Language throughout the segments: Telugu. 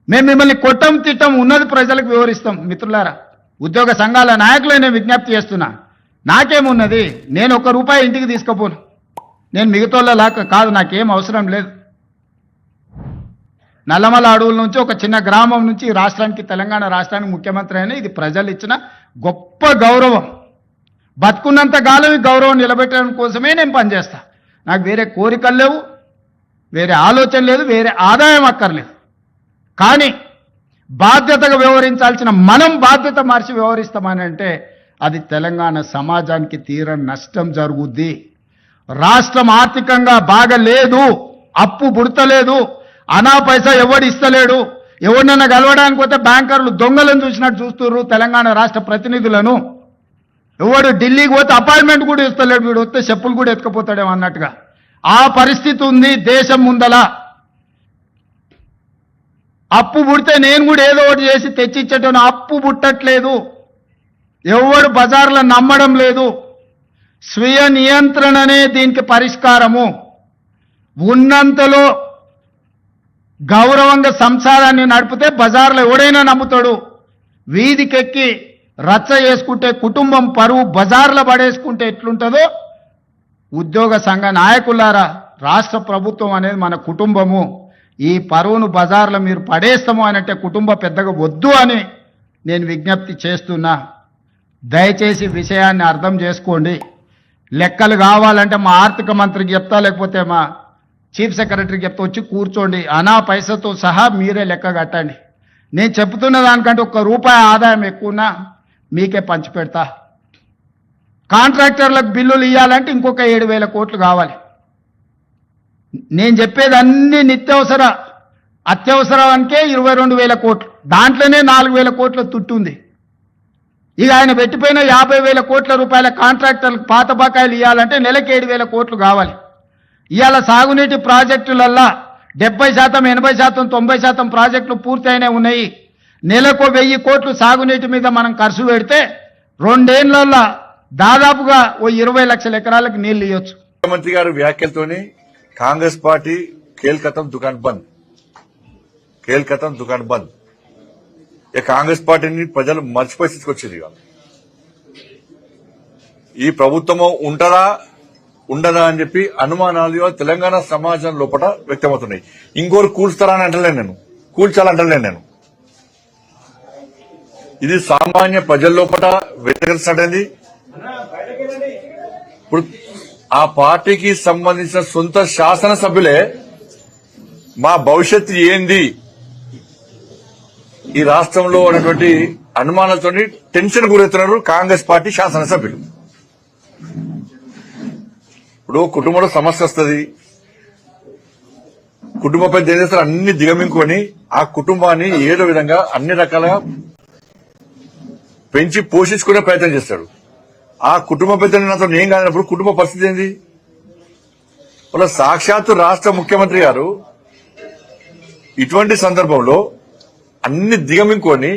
మేము మిమ్మల్ని కొట్టం తిట్టం, ఉన్నది ప్రజలకు వివరిస్తాం. మిత్రులారా, ఉద్యోగ సంఘాల నాయకులే నేను విజ్ఞప్తి చేస్తున్నా. నాకేమున్నది, నేను ₹1 ఇంటికి తీసుకుపోను. నేను మిగతాలా కాదు, నాకేం అవసరం లేదు. నల్లమల అడవుల నుంచి ఒక చిన్న గ్రామం నుంచి రాష్ట్రానికి, తెలంగాణ రాష్ట్రానికి ముఖ్యమంత్రి అయినా ఇది ప్రజలు ఇచ్చిన గొప్ప గౌరవం. బతుకున్నంత కాలం ఈ గౌరవం నిలబెట్టడం కోసమే నేను పనిచేస్తా. నాకు వేరే కోరికలు లేవు, వేరే ఆలోచన లేదు, వేరే ఆదాయం అక్కర్లేదు. కానీ బాధ్యతగా వ్యవహరించాల్సిన మనం బాధ్యత మార్చి వ్యవహరిస్తామని అంటే అది తెలంగాణ సమాజానికి తీరని నష్టం జరుగుద్ది. రాష్ట్రం ఆర్థికంగా బాగలేదు, అప్పు పుడతలేదు, అనా పైసా ఎవడు ఇస్తలేడు. ఎవరినైనా కలవడానికి పోతే బ్యాంకర్లు దొంగలను చూసినట్టు చూస్తున్నారు తెలంగాణ రాష్ట్ర ప్రతినిధులను. ఎవడు ఢిల్లీకి పోతే అపాయింట్మెంట్ కూడా ఇస్తలేడు, వీడు వస్తే చెప్పులు కూడా ఎత్తుకుపోతాడేమో అన్నట్టుగా ఆ పరిస్థితి ఉంది దేశం ముందల. అప్పు పుడితే నేను కూడా ఏదో ఒకటి చేసి తెచ్చిచ్చేటను, అప్పు పుట్టట్లేదు. ఎవడు బజార్లో నమ్మడం లేదు. స్వీయ నియంత్రణనే దీనికి పరిష్కారము. ఉన్నంతలో గౌరవంగా సంసారాన్ని నడిపితే బజార్లో ఎవడైనా నమ్ముతాడు. వీధికెక్కి రచ్చ చేసుకుంటే, కుటుంబం పరువు బజార్లో పడేసుకుంటే ఎట్లుంటుందో, ఉద్యోగ సంఘ నాయకులారా, రాష్ట్ర ప్రభుత్వం అనేది మన కుటుంబము. ఈ పరువును బజార్లో మీరు పడేస్తాము అని అంటే కుటుంబ పెద్దగా వద్దు అని నేను విజ్ఞప్తి చేస్తున్నా. దయచేసి విషయాన్ని అర్థం చేసుకోండి. లెక్కలు కావాలంటే మా ఆర్థిక మంత్రికి చెప్తా, లేకపోతే మా చీఫ్ సెక్రటరీకి చెప్తా, వచ్చి కూర్చోండి. అనా పైసతో సహా మీరే లెక్క కట్టండి. నేను చెప్తున్న దానికంటే ₹1 ఆదాయం ఎక్కువనా మీకే పంచిపెడతా. కాంట్రాక్టర్లకు బిల్లులు ఇవ్వాలంటే ఇంకొక 7,000 కోట్లు కావాలి. నేను చెప్పేది అన్ని నిత్యావసర అత్యవసరానికే 22,000 కోట్లు, దాంట్లోనే 4,000 కోట్ల తుట్టుంది. ఇక ఆయన పెట్టిపోయిన 50,000 కోట్ల రూపాయల కాంట్రాక్టర్లకు పాత బకాయిలు ఇవ్వాలంటే నెలకి 7,000 కోట్లు కావాలి. ఇవాళ సాగునీటి ప్రాజెక్టులల్లా 70%, 80%, 90% ప్రాజెక్టులు పూర్తయినే ఉన్నాయి. నెలకు 1,000 కోట్లు సాగునీటి మీద మనం ఖర్చు పెడితే 2 ఏళ్లలో దాదాపుగా 20 లక్షల ఎకరాలకు నీళ్లు ఇవ్వచ్చు. ముఖ్యమంత్రి గారి వ్యాఖ్యలతోనే కాంగ్రెస్ పార్టీ కేల్కతం దుకాన్ బంద్, కేల్కతం దుకాన్ బంద్. ఇక కాంగ్రెస్ పార్టీని ప్రజలు మర్చిపోయి తీసుకొచ్చేది. ఈ ప్రభుత్వము ఉంటదా ఉండదా అని చెప్పి అనుమానాలు తెలంగాణ సమాజం లోపల వ్యక్తమవుతున్నాయి. ఇంకోరు కూల్స్తారా అని అంటలేను నేను, కూల్చాలంటలేను నేను. ఇది సామాన్య ప్రజల లోపల వ్యతిరేకించండి. ఇప్పుడు ఆ పార్టీకి సంబంధించిన సొంత శాసనసభ్యులే మా భవిష్యత్తు ఏంది ఈ రాష్ట్రంలో ఉన్నటువంటి అనుమానాలతో టెన్షన్ గురవుతున్నారు కాంగ్రెస్ పార్టీ శాసనసభ్యులు. ఇప్పుడు కుటుంబంలో సమస్య వస్తుంది, కుటుంబ పెద్ద ఏం చేస్తారు, అన్ని దిగమింగుకొని ఆ కుటుంబాన్ని ఏదో విధంగా అన్ని రకాలుగా పెంచి పోషించుకునే ప్రయత్నం చేస్తాడు. ఆ కుటుంబ పెద్దని నాతో ఏం కానప్పుడు కుటుంబ పరిస్థితి ఏంది? వాళ్ళ సాక్షాత్తు రాష్ట్ర ముఖ్యమంత్రి గారు ఇటువంటి సందర్భంలో అన్ని దిగమింగుకొని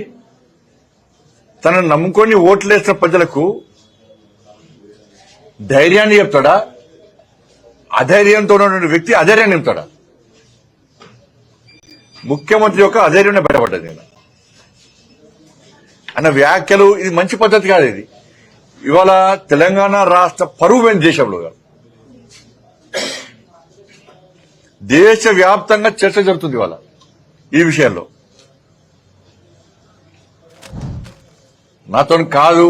తనను నమ్ముకొని ఓట్లేసిన ప్రజలకు ధైర్యాన్ని చెప్తాడా? అధైర్యంతో ఉన్నటువంటి వ్యక్తి అధైర్యాన్ని చెప్తాడా? ముఖ్యమంత్రి యొక్క అధైర్యం బయటపడ్డది నేను అన్న వ్యాఖ్యలు. ఇది మంచి పద్ధతి కాదు. ఇది ఇవాళ తెలంగాణ రాష్ట్ర పరువు పోయిన దేశంలో దేశవ్యాప్తంగా చర్చ జరుగుతుంది ఇవాళ ఈ విషయంలో. నాతో కాదు,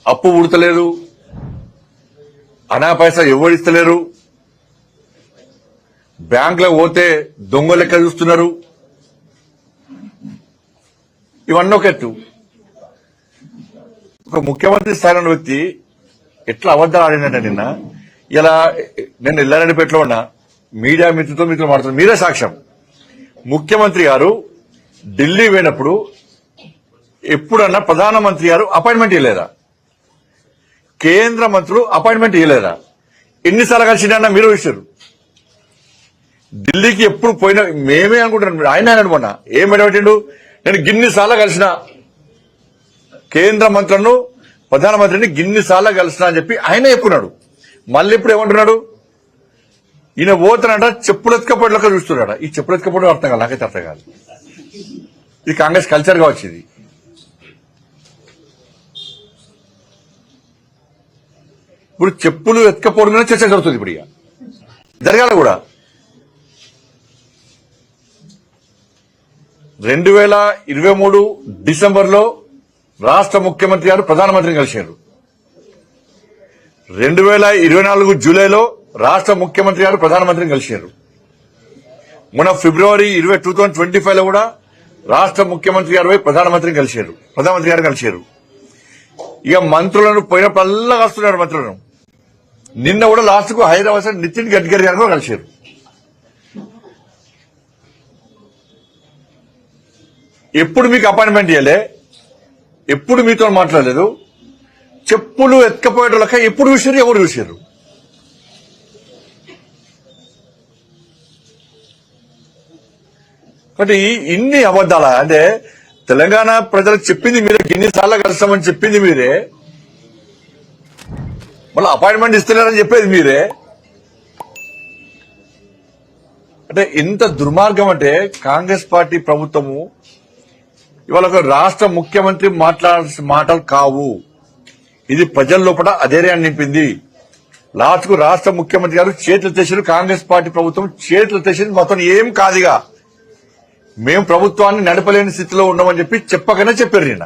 అప్పు ఉడతలేదు, అనా పైసా ఎవరిస్తలేరు, బ్యాంకులో పోతే దొంగ లెక్క చూస్తున్నారు. ఇవన్నీ ఒక ఎత్తు. ఒక ముఖ్యమంత్రి స్థాయిలో ఉన్న వ్యక్తి ఎట్లా అబద్దాలు ఆడినట్టే. నిన్న ఇలా నేను ఎల్లారెడ్డిపేటలో ఉన్నా, మీడియా మిత్రులతో మాట్లాడుతున్నా, మీరే సాక్ష్యం. ముఖ్యమంత్రి గారు ఢిల్లీ పోయినప్పుడు ఎప్పుడన్నా ప్రధానమంత్రి గారు అపాయింట్మెంట్ ఇవ్వలేదా? కేంద్ర మంత్రులు అపాయింట్మెంట్ ఇవ్వలేదా? ఎన్నిసార్లు కలిసిండన్నా మీరు ఇచ్చారు. ఢిల్లీకి ఎప్పుడు పోయినా మేమే అనుకుంటున్నాం. ఆయన అనుకున్నా ఏం పెట్టిండు, నేను గిన్నిసార్లు కలిసిన కేంద్ర మంత్రులను, ప్రధానమంత్రిని గిన్నిసార్లు కలిసిన అని చెప్పి ఆయన చెప్పుకున్నాడు. మళ్ళీ ఇప్పుడు ఏమంటున్నాడు? ఈయన పోతానంట చెప్పులు ఎత్తుకపోయేలాగా చూస్తున్నాడు. ఈ చెప్పులు ఎత్తుకపోవడం అర్థం కాదు, నాకైతే అర్థం కాదు. ఇది కాంగ్రెస్ కల్చర్ గా వచ్చింది. ఇప్పుడు చెప్పులు ఎత్తుకపోవడం మీద చర్చ జరుగుతుంది. ఇప్పుడు ఇక జరగాలి కూడా. 2023 డిసెంబర్లో రాష్ట్ర ముఖ్యమంత్రి గారు ప్రధానమంత్రిని కలిశారు. 2024 జూలైలో రాష్ట్ర ముఖ్యమంత్రి గారు ప్రధానమంత్రిని కలిశారు. మొన్న ఫిబ్రవరి 2025లో కూడా రాష్ట్ర ముఖ్యమంత్రి గారు పోయి ప్రధానమంత్రి గారు కలిశారు. ఇక మంత్రులను పోయినప్పుడల్లా కలుస్తున్నారు మంత్రులను. నిన్న కూడా లాస్ట్ కు హైదరాబాద్ నితిన్ గడ్కరీ గారు కూడా కలిశారు. ఎప్పుడు మీకు అపాయింట్మెంట్ ఇవ్వలే, ఎప్పుడు మీతో మాట్లాడలేదు. చెప్పులు ఎత్తుకపోయేటోళ్ళక ఎప్పుడు చూసారు, ఎవరు చూసారు? కాబట్టి ఇన్ని అబద్దాలా? అంటే తెలంగాణ ప్రజలకు చెప్పింది మీరే, ఎన్నిసార్లు కలుస్తామని చెప్పింది మీరే, మళ్ళీ అపాయింట్మెంట్ ఇస్తలేరని చెప్పేది మీరే. అంటే ఇంత దుర్మార్గం అంటే కాంగ్రెస్ పార్టీ ప్రభుత్వము ఇవాళ ఒక రాష్ట్ర ముఖ్యమంత్రి మాట్లాడాల్సిన మాటలు కావు. ఇది ప్రజల లోపల అధైర్యాన్ని నింపింది. లాస్ట్ కు రాష్ట్ర ముఖ్యమంత్రి గారు చేతులు తెచ్చారు, కాంగ్రెస్ పార్టీ ప్రభుత్వం చేతులు తెచ్చింది. మొత్తం ఏం కాదుగా, మేము ప్రభుత్వాన్ని నడపలేని స్థితిలో ఉన్నామని చెప్పి చెప్పకనే చెప్పారు నిన్న.